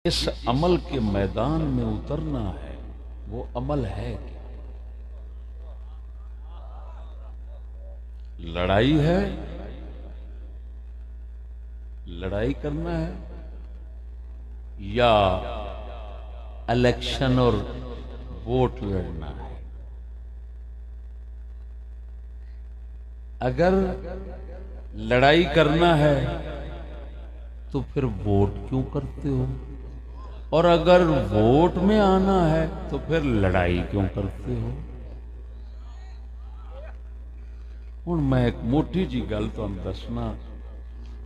इस अमल के मैदान में उतरना है, वो अमल है क्या? लड़ाई है, लड़ाई करना है, या इलेक्शन और वोट लड़ना है? अगर लड़ाई करना है तो फिर वोट क्यों करते हो, और अगर वोट में आना है तो फिर लड़ाई क्यों करते हो? हुण मैं एक मोटी जी गल तुहानूं दसना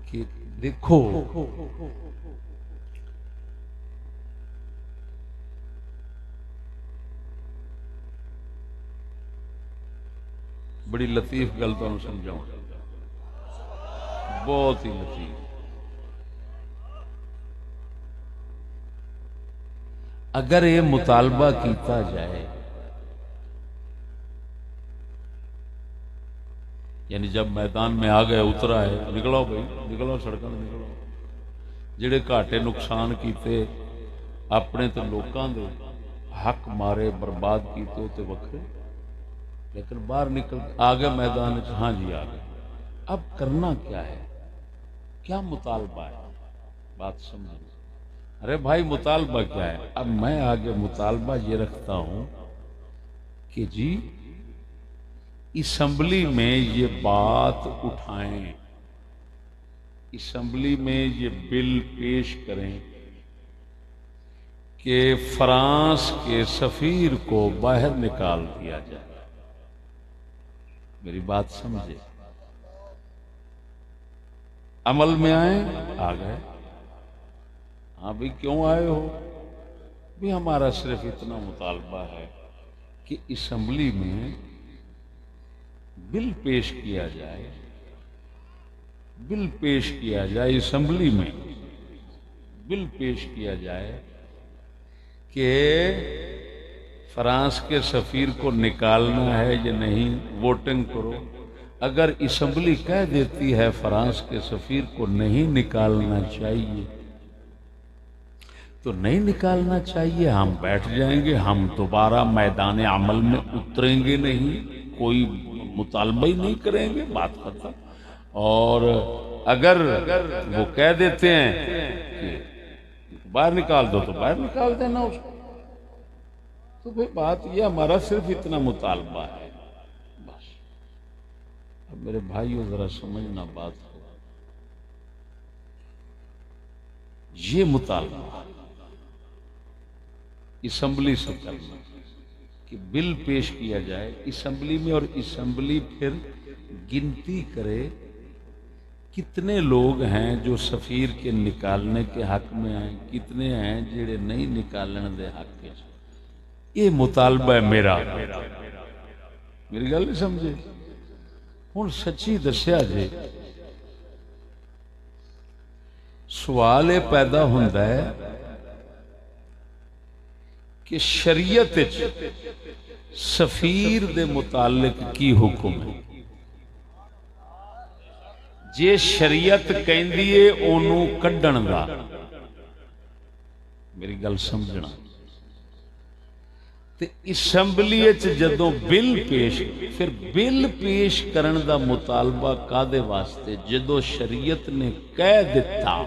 कि देखो, बड़ी लतीफ गल तुहानूं समझाऊं, बहुत ही लतीफ। अगर ये मुतालबा किया जाए, यानी जब मैदान में आ गए, उतरा है, निकलो भाई, निकलो सड़कों से, निकलो। जिहड़े घाटे नुकसान किए अपने तो लोगों के हक मारे, बर्बाद किए तो वक्रे, लेकिन बाहर निकल आ गए मैदान, हाँ जी आ गए। अब करना क्या है, क्या मुतालबा है, बात समझो। अरे भाई मुतालबा क्या है? अब मैं आगे मुतालबा ये रखता हूं कि जी असम्बली में ये बात उठाएं, असम्बली में ये बिल पेश करें कि फ्रांस के सफीर को बाहर निकाल दिया जाए। मेरी बात समझे, अमल में आए, आ गए। हाँ भाई क्यों आए हो? भी हमारा सिर्फ इतना मुतालबा है कि असम्बली में बिल पेश किया जाए, बिल पेश किया जाए, असम्बली में बिल पेश किया जाए कि फ्रांस के सफीर को निकालना है या नहीं, वोटिंग करो। अगर असम्बली कह देती है फ्रांस के सफीर को नहीं निकालना चाहिए तो नहीं निकालना चाहिए, हम बैठ जाएंगे, हम दोबारा मैदान अमल में उतरेंगे नहीं, कोई मुतालबा ही नहीं करेंगे, बात खत्म। और अगर वो कह देते हैं कि बाहर निकाल दो तो बाहर निकाल देना उसको। तो भाई बात ये, हमारा सिर्फ इतना मुतालबा है बस। अब मेरे भाइयों जरा समझना बात को, ये मुतालबा असम्बली से करना कि बिल पेश किया जाए असम्बली में, और असम्बली फिर गिनती करे कितने लोग हैं जो सफीर के निकालने के हक में आए, कितने हैं जिहड़े नहीं निकालने के हक में। ये मुतालबा है मेरा, मेरी गल नहीं समझे। हुण सच्ची दस्या जे, सवाल ये पैदा होता है कि शरीयत सफीर दे मुतालिक की हुक्म है। जे शरीयत कहती है ओनू कढ़ण दा, मेरी गल समझना, ते असम्बली जदों बिल पेश, फिर बिल पेश करन दा मुतालबा कादे वास्ते? जदों शरीयत ने कह दिता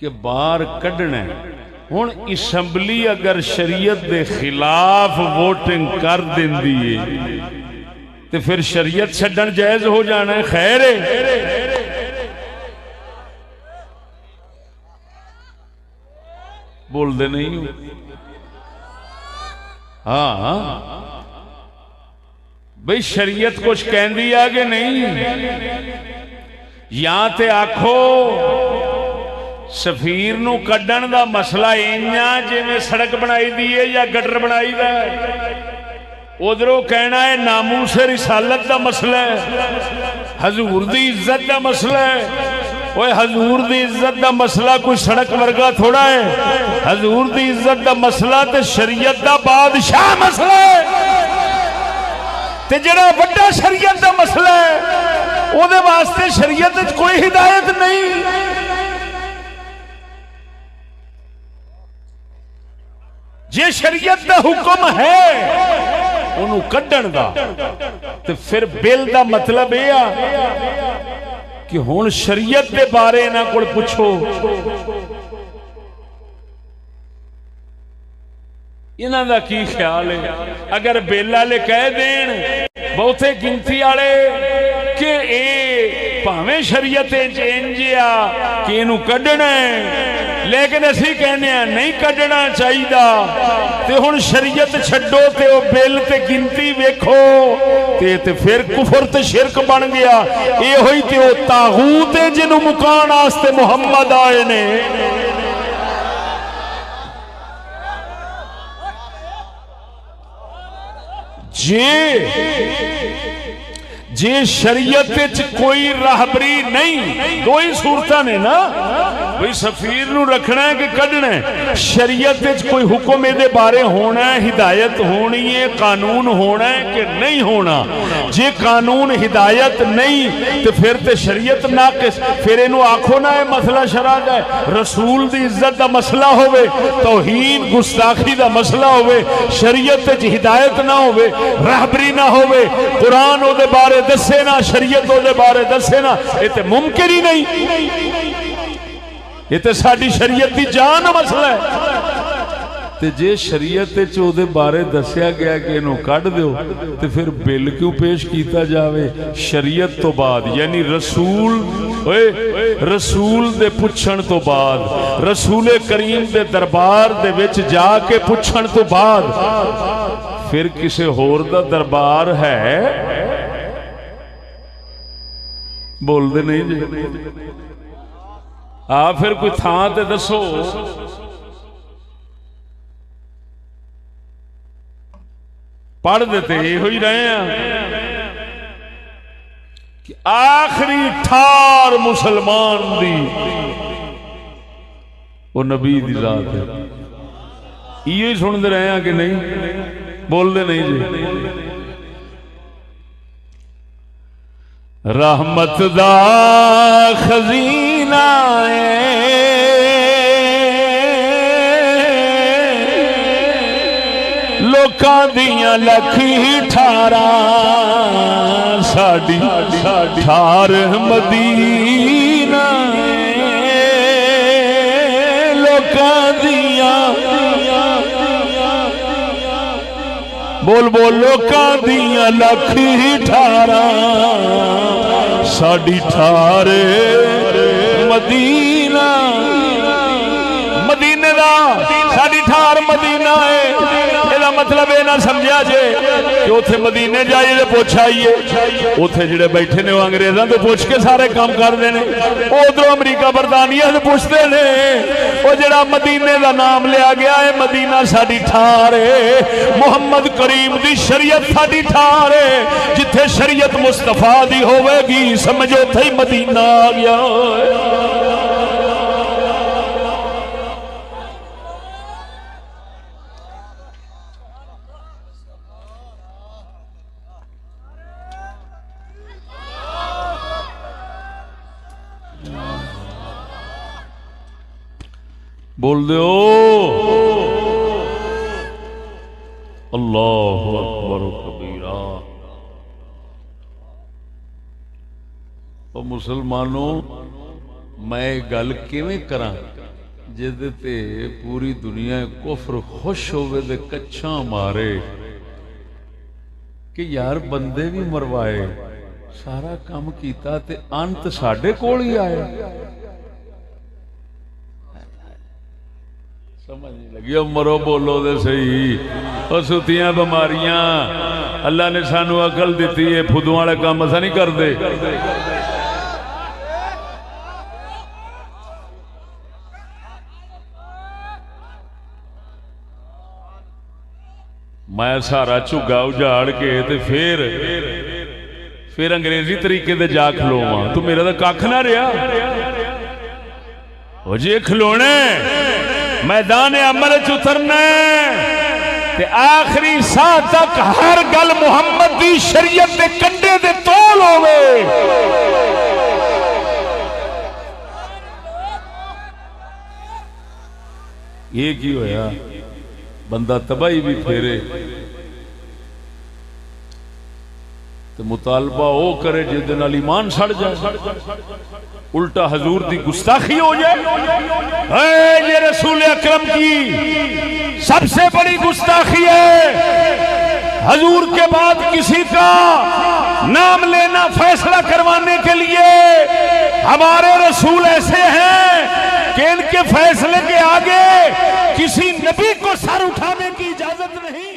कि बाहर कढ़ना है। हुण असम्बली अगर शरीयत के खिलाफ वोटिंग कर देंदी है तो फिर शरीयत छड्डण जायज हो जाना है? खैर है, बोलते नहीं हो? हाँ भाई शरीयत कुछ कहती है कि नहीं? या ते आखो सफीर नू कड्ढण दा मसला इंजा जिवें सड़क बनाई दी है या गटर बनाई दा, उधरों कहना है नामूसे रिसालत दा मसला है, हजूर दी इज्जत दा मसला है। ओए हजूर दी इज्जत दा मसला कोई सड़क वर्गा थोड़ा है, हजूर दी इज्जत दा मसला ते शरीयत दा बादशाह मसला है, ते जिहड़ा वड्डा शरीयत दा मसला है उहदे वास्ते शरीयत विच कोई हिदायत नहीं। जे शरीयत दा हुक्म है उन्होंने कड्ढण दा ते फिर बिल दा मतलब यह आ कि हुण शरीयत दे बारे इन्हां कोल पुछो। इन्हां दा की ख्याल है? अगर बिल वाले कह देन बहुते गिनती वाले कि ए भावें शरीयत इंज आ कि इनू कड्ढना है, लेकिन असी कहने नहीं कड्ढना चाहिए, ते हुण शरीयत छड्डो ते ओ बिल ते गिनती वेखो ते फिर कुफर ते शिरक बन गया। ये होई ते ओ तागूत है जिन्हों मुकान वास्ते मुहम्मद आए ने। जे शरीयत कोई राहबरी नहीं, दो ही सूरत ने ना, भाई सफीर नू रखना है कि कढ़ना है। शरीयत कोई हुक्म ये बारे होना है, हिदायत होनी है, कानून होना है कि नहीं होना। जे कानून हिदायत नहीं तो फिर तो शरीयत नाकिस। फिर इनू आखो ना ये मसला शरा का है, रसूल की इज्जत का मसला होवे, तौहीन गुस्ताखी का मसला होवे, शरीयत हिदायत ना होवे, राहबरी ना होवे, कुरान ओदे बारे दसे ना, शरीयत ओदे बारे दसे ना, ये तो मुमकिन ही नहीं। ये तो साडी शरीयत की जान मसला है। ते जे शरीयत ओदे बारे दसिया गया कि इनू कढ़ दो तो फिर बिल क्यों पेश किया जावे शरीयत तो बाद? यानी रसूल दे पुछण तो बाद, रसूल करीम दे दरबार दे विच जाके पुछण तो बाद फिर किसी होर दा दरबार है? बोलते नहीं जी। फिर कोई थां ते दसो। पढ़ देते यो ही रहे हैं कि आखिरी ठार मुसलमान दी वो नबी दी जात है। इयो ही सुनते रहे हैं कि नहीं? बोलते नहीं जी। रहमत दा खजीना लोकां दियां लखी ठारा साडी ठार मदीना लोकां दियां बोल बोल लोकां दियां लखी ठारा साडी ठार मदीना। मदीने दा साडी ठार मदीना है। ਇਹਦਾ मतलब ये ना समझा जे कि उथे मदीने जाइए तो पुछ आइए। उथे जिहड़े बैठे ने अंग्रेजों तो पुछ के सारे काम करते हैं, उधरों अमरीका बरतानिया से पुछते हैं। वो जिहड़ा मदीने का नाम लिया गया है, मदीना साडी ठार है। मुहम्मद करीम दी शरीयत साडी ठार है। जिथे शरीयत मुस्तफा दी होवेगी समझो उथे ही मदीना आ गया। बोल दो अल्लाह अकबर कबीरा। और मुसलमानों मैं गल किवें करां जिहदे ते पूरी दुनिया कुफर खुश होवे ते कच्छां मारे कि यार बंदे भी मरवाए, सारा काम कीता ते अंत साडे कोल ही आया। समझ नहीं लगी? मरो बोलो दे सही। और सुतियां बीमारियां अल्लाह ने सानू अकल दी है, फुदू वाले काम असा नहीं करते। मैं सारा झुग्गा उजाड़ के ते फिर अंग्रेजी तरीके दे जा खलोवां तू मेरा तो कख ना रहा। जे खलोने मैदान अमल च उतरना ते आखिरी साह तक हर गल मुहम्मद दी शरीयत दे कंडे दे तोल होवे। ये की होया? बंदा तबाही भी फेरे तो मुतालबा वो करे जिस नाल ईमान सड़ जाए, उल्टा हजूर की गुस्ताखी हो जाए। ये रसूल अकरम की सबसे बड़ी गुस्ताखी है हजूर के बाद किसी का नाम लेना फैसला करवाने के लिए। हमारे रसूल ऐसे हैं कि इनके फैसले के आगे किसी नबी को सर उठाने की इजाजत नहीं।